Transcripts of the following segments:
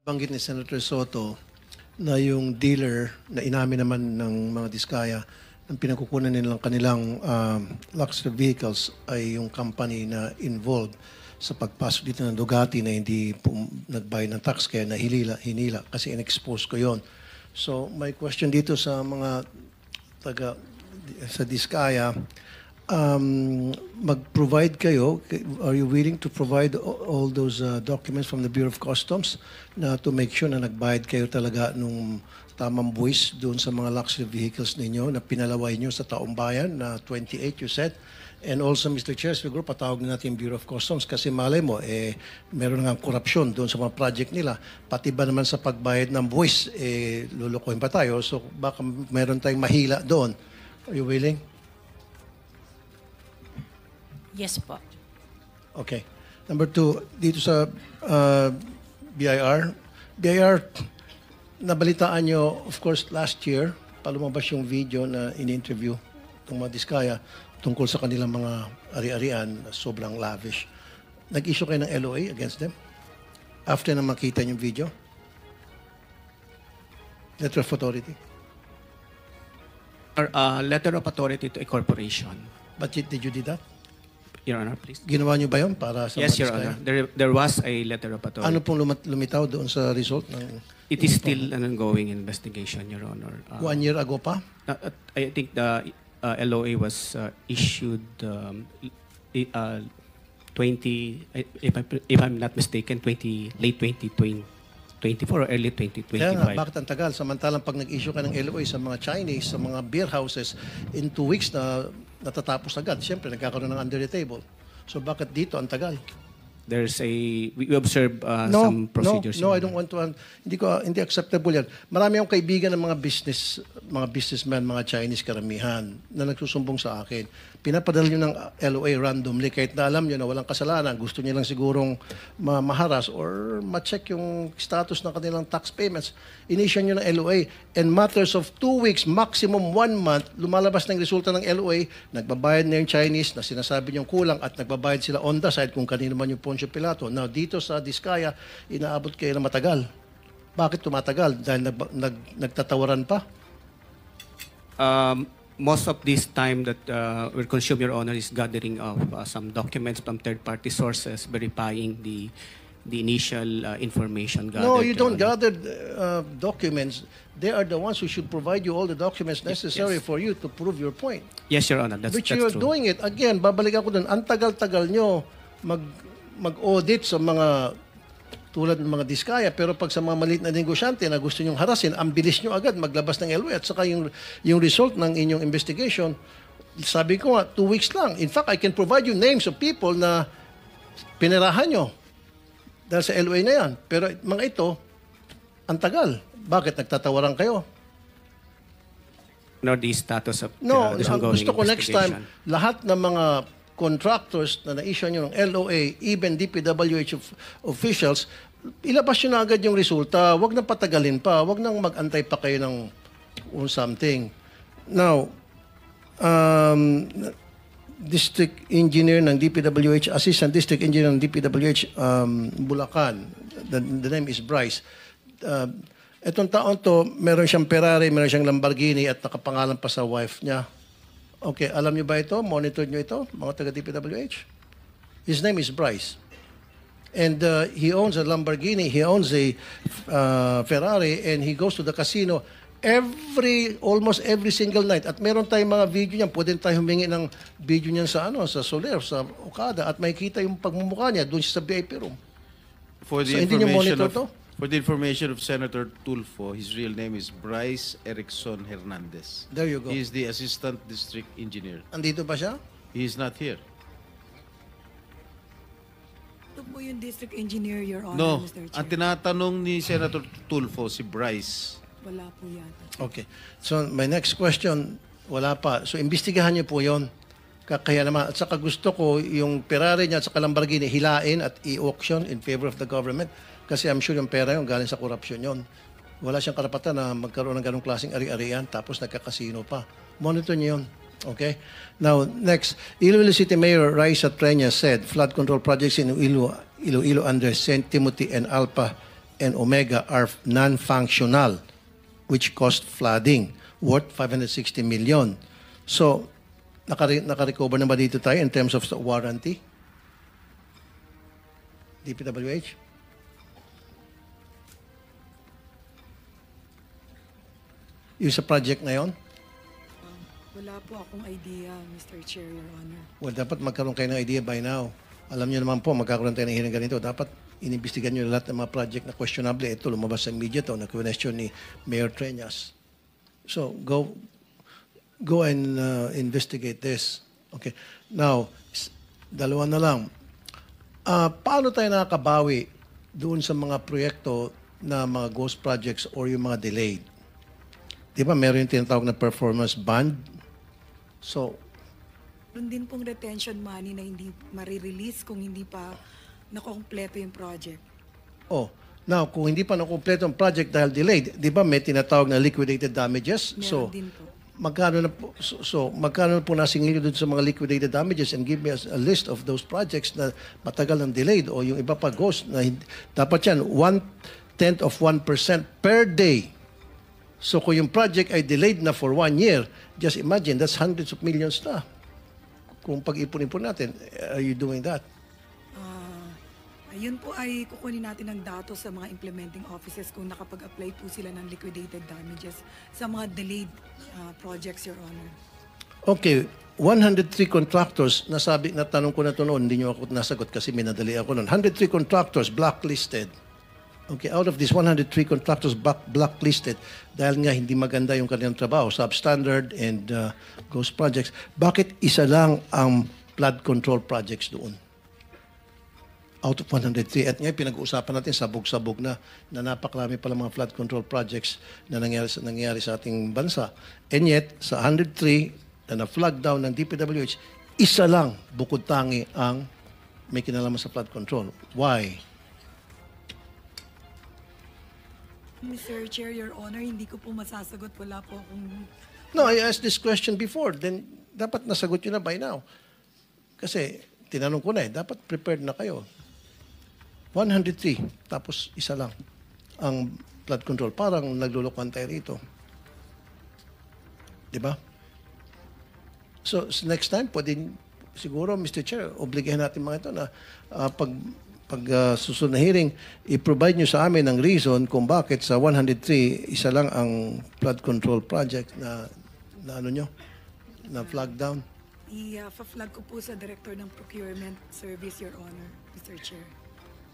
Banggit ni Senator Soto na yung dealer na inamin naman ng mga Diskaya ng pinagkukunan nilang kanilang luxury vehicles ay yung company na involved sa pagpasok dito ng Ducati na hindi nagbayad ng tax kaya hinila kasi in-expose ko yon. So my question dito sa mga taga sa Diskaya, mag-provide kayo, are you willing to provide all those documents from the Bureau of Customs na to make sure na nagbayad kayo talaga nung tamang buwis doon sa mga luxury vehicles ninyo na pinalaway nyo sa taong bayan na 28 you said? And also, Mr. Chair, siguro patawag na natin yung Bureau of Customs kasi malay mo, meron nga korupsyon doon sa mga project nila. Pati ba naman sa pagbayad ng buwis, lulukuhin pa tayo. So baka meron tayong mahila doon. Are you willing? Yes po. Okay. Number two, dito sa BIR. BIR, nabalitaan nyo, of course, last year, palumabas yung video na in-interview ng mga Diskaya tungkol sa kanilang mga ari-arian na sobrang lavish. Nag-issue kayo ng LOA against them? After na makita yung video? Letter of authority? Or letter of authority to a corporation. But did you do that? Your Honor, please. Ginawa nyo ba yun para sa Yes, mga Your Diskaya? Honor. There was a letter of authority. Ano pong lumitaw doon sa result ng It is still an ongoing investigation, Your Honor. 1 year ago pa? I think the LOA was issued 20, if I'm not mistaken, late 2024 or early Kaya nga, 2025. bakit ang tagal? Samantalang pag nag-issue ka ng LOA sa mga Chinese, sa mga beer houses, in 2 weeks na natatapos agad. Siyempre, nagkakaroon ng under the table. So bakit dito ang tagal? There's we observe some procedures. No, I don't want to. Hindi acceptable yan. Marami akong kaibigan ng mga businessmen, mga Chinese karamihan na nagsusumbong sa akin. Pinapadala nyo ng LOA randomly kahit na alam nyo na walang kasalanan. Gusto nyo lang sigurong maharas or ma-check yung status ng kanilang tax payments. Initial nyo ng LOA. In matters of 2 weeks, maximum 1 month, lumalabas ng resulta ng LOA, nagbabayad na yung Chinese na sinasabi nyong kulang at nagbabayad sila on the side kung kanino man yung Poncio Pilato. Now, dito sa Diskaya, inaabot kayo na matagal. Bakit tumatagal? Dahil nagtatawaran pa? Most of this time that we're consumed, Your Honor, is gathering of some documents from third-party sources verifying the initial information gathered. No, you Your don't Honor. gather documents. They are the ones who should provide you all the documents necessary Yes. for you to prove your point. Yes, Your Honor, that's Which you are true. doing it. Again, babalik ako dun. Ang tagal-tagal nyo mag-audit sa mga tulad ng mga Diskaya, pero pag sa mga maliit na negosyante na gusto nyong harasin, ang bilis nyo agad maglabas ng LOA at saka yung result ng inyong investigation, sabi ko nga, 2 weeks lang. In fact, I can provide you names of people na pinirahan nyo dahil sa LOA na yan. Pero mga ito, ang tagal. Bakit nagtatawaran kayo? Nor the status of No, this ang ongoing gusto ko next investigation. time, lahat ng mga contractors na na-issue nyo ng LOA, even DPWH officials, ilabas nyo na agad yung resulta. Huwag nang patagalin pa. Huwag nang mag-antay pa kayo ng something. Now, District Engineer ng DPWH, Assistant District Engineer ng DPWH, Bulacan. The name is Bryce. Etong taon to, meron siyang Ferrari, meron siyang Lamborghini at nakapangalan pa sa wife niya. Okay, alam niyo ba ito? Monitor niyo ito, mga taga-DPWH? His name is Bryce. And he owns a Lamborghini, he owns a Ferrari, and he goes to the casino almost every single night. At meron tayong mga video niyan, pwede tayo humingi ng video niyan sa Soler, sa Okada, at makikita yung pagmumukha niya doon sa VIP room. For So, the hindi niyo information monitor of to? for the information of Senator Tulfo, his real name is Bryce Erickson Hernandez. There you go. He is the Assistant District Engineer. Andito ba siya? He is not here. Ito po yung district engineer, Your Honor, No, Mr. ang Chair. tinatanong ni Senator Tulfo si Bryce. Wala po yata. Okay. So, my next question, wala pa. So, imbestigahan niyo po yon. Kaya naman, at saka gusto ko yung Ferrari niya at saka Lamborghini hilain at i-auction in favor of the government. Kasi I'm sure yung pera yun galing sa korupsyon yon. Wala siyang karapatan na magkaroon ng ganong klaseng ari-arian tapos nagkakasino pa. Monitor niyo yun. Okay? Now, next. Iloilo City Mayor Raisa Treña said flood control projects in Iloilo under St. Timothy and Alpha and Omega are non-functional, which caused flooding, worth 560 million. So, naka-recover na ba dito tayo in terms of warranty? DPWH? Yung sa project na yon? Wala po akong idea, Mr. Chair, Your Honor. Well, dapat magkaroon kayo ng idea by now. Alam niyo naman po, magkakaroon tayo ng hearing ganito. Dapat inimbestigan niyo lahat ng mga project na questionable. Ito, lumabas sa media to, na-question ni Mayor Treñas. So, go and investigate this. Okay. Now, dalawa na lang. Paano tayo nakakabawi doon sa mga proyekto na mga ghost projects or yung mga delayed? Di ba, meron yung tinatawag na performance bond? So, Meron din pong retention money na hindi marirelease kung hindi pa nakompleto yung project. now, kung hindi pa nakumpleto ang project dahil delayed, di ba may tinatawag na liquidated damages? Meron din po. Magkano na po nasingil doon sa mga liquidated damages, and give me a list of those projects na matagal ng delayed o yung iba pa ghost na dapat yan 1/10 of 1% per day. So kung yung project ay delayed na for 1 year, just imagine that's hundreds of millions na. Kung pag-ipon-ipon natin, are you doing that? Ayun po ay kukunin natin ng datos sa mga implementing offices kung nakapag-apply po sila ng liquidated damages sa mga delayed projects, Your Honor. Okay, 103 contractors, natanong ko na ito noon, hindi nyo ako nasagot kasi minadali ako noon. 103 contractors blacklisted. Okay, out of these 103 contractors blacklisted, dahil nga hindi maganda yung kanilang trabaho, substandard and ghost projects, bakit isa lang ang flood control projects doon? Out of 103. At ngayon, pinag-uusapan natin sabog-sabog na napakarami pala mga flood control projects na nangyari sa ating bansa. And yet, sa 103 na na-flag down ng DPWH, isa lang bukod tangi ang may kinalaman sa flood control. Why? Mr. Chair, Your Honor, hindi ko po masasagot. Wala po akong... No, I asked this question before. Then, dapat nasagot yun na by now. Kasi, tinanong ko na dapat prepared na kayo. 103, tapos isa lang ang flood control. Parang naglulukuhan tayo rito. Di ba? So, next time, pwede siguro, Mr. Chair, obligahan natin mga ito na pag susunod na hearing, i-provide nyo sa amin ang reason kung bakit sa 103, isa lang ang flood control project na ano nyo, na flag down. I-flag ko po sa Director ng Procurement Service, Your Honor, Mr. Chair.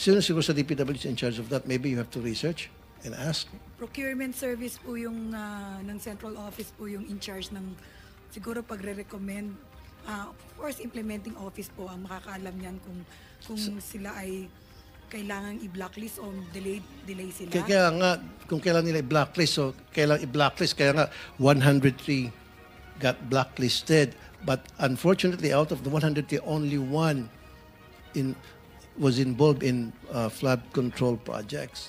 Sino siguro sa DPWH in charge of that? Maybe you have to research and ask. Procurement Service po yung ng Central Office po yung in charge ng siguro pagre-recommend. Of course, implementing office po ang makakaalam niyan kung sila ay kailangang i-blacklist o delay sila. Kaya nga, kung kailan nila i-blacklist, so kailan i-blacklist, kaya nga 103 got blacklisted. But unfortunately, out of the 103, only one was involved in flood control project.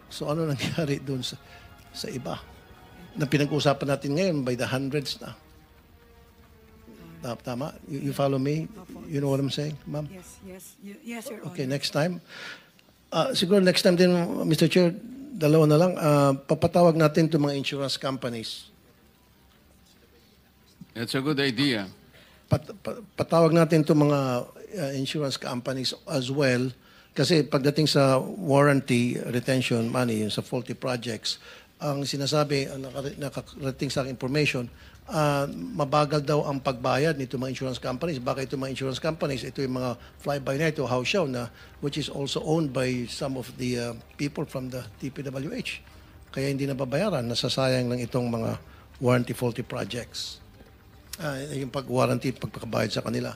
So ano nangyari doon sa iba? Na pinag-uusapan natin ngayon by the hundreds na. Tama? You follow me? You know what I'm saying, ma'am? Yes, Your Honor. Okay, next time. Siguro next time din, Mr. Chair, dalawa na lang. Papatawag natin itong mga insurance companies. That's a good idea. Patawag natin itong mga insurance companies as well. Kasi pagdating sa warranty retention money, yung sa faulty projects, ang sinasabi, ang nakarating sa aking information, mabagal daw ang pagbayad nito mga insurance companies. Baka ito mga insurance companies, ito yung mga fly-by-night o house show na which is also owned by some of the people from the DPWH. Kaya hindi nababayaran, nasasayang ng itong mga warranty faulty projects. Yung pag-warranty, pagpakabayad sa kanila.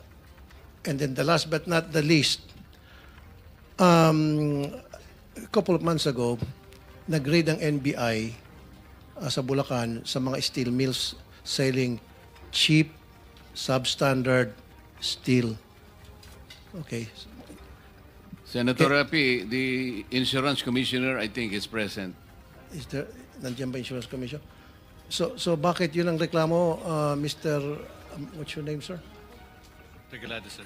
And then the last but not the least, a couple of months ago, nag-raid ang NBI sa Bulacan sa mga steel mills selling cheap, substandard steel. Okay. Senator Rapi, the insurance commissioner, I think, is present. Is there, nandiyan ba Insurance Commission? So bakit yun ang reklamo, Mr. What's your name, sir? Regalado, sir.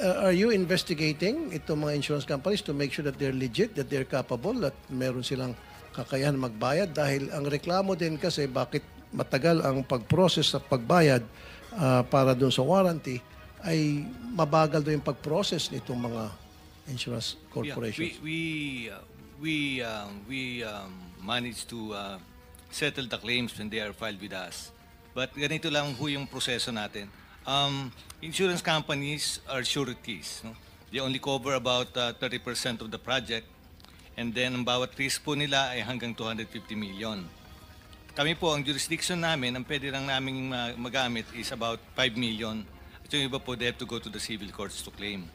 are you investigating itong mga insurance companies to make sure that they're legit, that they're capable, at meron silang kakayahan magbayad? Dahil ang reklamo din kasi bakit matagal ang pag-process sa pagbayad para doon sa warranty ay mabagal doon yung pag-process nitong mga insurance corporations. We manage to settle the claims when they are filed with us. But ganito lang ho yung proseso natin. Insurance companies are sureties. No? They only cover about 30% of the project. And then ang bawat risk po nila ay hanggang 250 million. Kami po, ang jurisdiction namin, ang pwede lang namin magamit is about 5 million. At yung iba po, they have to go to the civil courts to claim.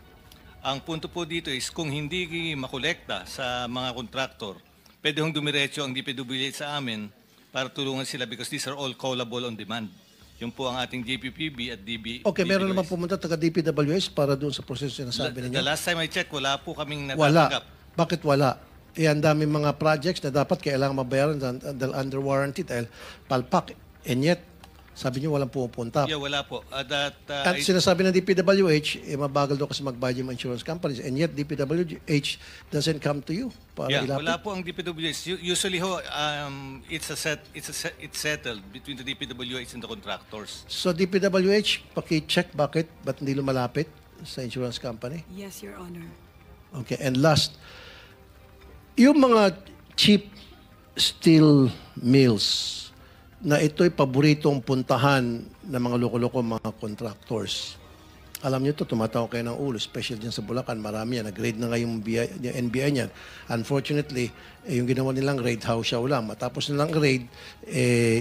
Ang punto po dito is kung hindi makolekta sa mga kontraktor, pwede hong dumiretso ang DPWH sa amin para tulungan sila because these are all callable on demand. Yung po ang ating JPPB at DB. Okay, meron naman pumunta taga DPWH para doon sa proseso na sabi ninyo? The last time I checked, wala po kaming Wala. natatanggap. Bakit wala? Ang dami mga projects na dapat kailangan mabayaran dahil under warranty dahil palpak. And yet, sabi niyo walang pumupunta. Yeah, wala po. At sinasabi ng DPWH, mabagal daw kasi magbayad yung insurance companies. And yet, DPWH doesn't come to you para ilapit. Wala po ang DPWH. Usually ho, it's settled between the DPWH and the contractors. So, DPWH, paki-check ba't hindi lumalapit sa insurance company? Yes, Your Honor. Okay, and last, yung mga cheap steel mills na ito'y paboritong puntahan ng mga loko-loko mga contractors. Alam niyo to, tumatawa kayo ng ulo, especially dyan sa Bulacan, marami yan. Nag-raid na nga yung NBI niyan. Unfortunately, yung ginawa nilang raid, house-show lang. Matapos nilang raid,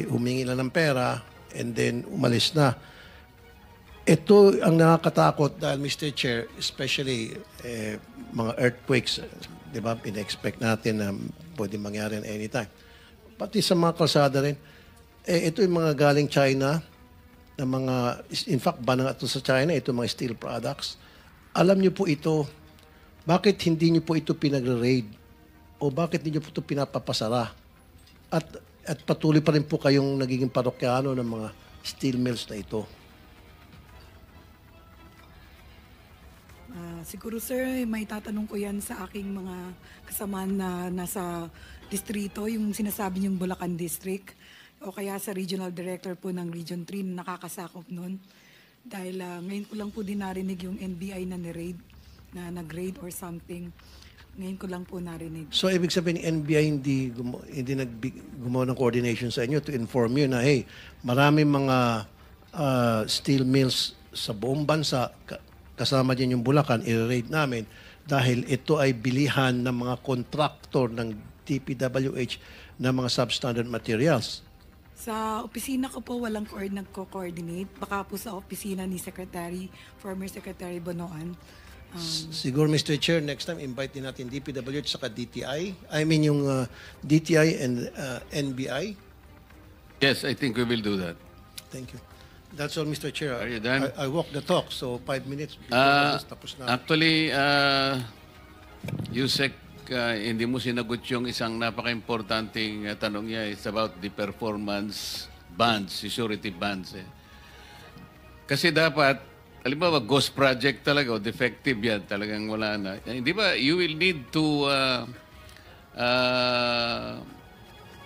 humingi lang ng pera, and then umalis na. Ito ang nakakatakot dahil, Mr. Chair, especially mga earthquakes, di ba, pina-expect natin na pwede mangyari anytime. Pati sa mga kalsada rin, ito yung mga galing China, na mga, in fact, banang ito sa China, ito mga steel products. Alam niyo po ito, bakit hindi niyo po ito pinagre-raid? O bakit hindi niyo po ito pinapapasara? At patuloy pa rin po kayong nagiging parokyano ng mga steel mills na ito. Siguro sir, may tatanong ko yan sa aking mga kasamaan na nasa distrito, yung sinasabi niyong Bulacan District, o kaya sa Regional Director po ng Region 3 na nakakasakop nun. Dahil ngayon ko lang po din narinig yung NBI na ni-raid, na nag-raid or something. Ngayon ko lang po narinig. So, ibig sabihin, NBI hindi gumawa ng coordination sa inyo to inform you na, hey, maraming mga steel mills sa buong bansa, kasama din yung Bulacan, i-raid namin dahil ito ay bilihan ng mga kontraktor ng DPWH ng mga substandard materials. Sa opisina ko po, walang nagko-coordinate. Baka po sa opisina ni former Secretary Bonoan. Siguro, Mr. Chair, next time, invite din natin DPWH saka DTI. I mean yung DTI and NBI. Yes, I think we will do that. Thank you. That's all, Mr. Chair. Are you done? I walk the talk, so 5 minutes before this, tapos na. Actually, Yusek, hindi mo sinagot yung isang napaka-importanting tanong niya. It's about the performance bonds, security bonds. Kasi dapat, halimbawa, ghost project talaga, o defective yan, talagang wala na. Hindi ba, you will need to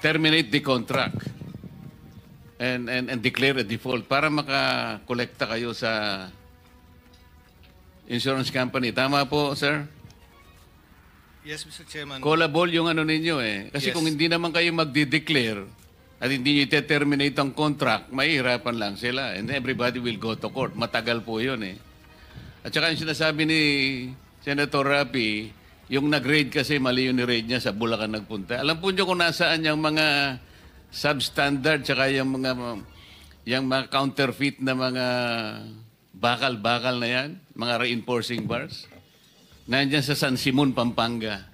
terminate the contract and declare a default para makakolekta kayo sa insurance company. Tama po, sir? Yes, Mr. Chairman. Callable yung ano ninyo eh. Kasi Yes. kung hindi naman kayo magde-declare at hindi nyo i-terminate ang contract, mahihirapan lang sila. And everybody will go to court. Matagal po yun eh. At saka yung sinasabi ni Senator Rapi, yung nag-raid kasi mali yung ni-raid niya sa Bulacan nagpunta. Alam po nyo kung nasaan yung mga substandard tsaka yung mga counterfeit na mga bakal-bakal na yan, mga reinforcing bars. Nandyan sa San Simon, Pampanga.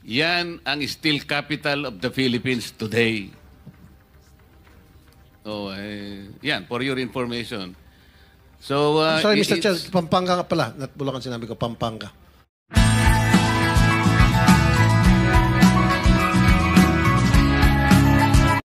Yan ang steel capital of the Philippines today. So, yan, for your information. So, I'm sorry, Mr. Chair, Pampanga nga pala. Not Bulacan, sinabi ko, Pampanga.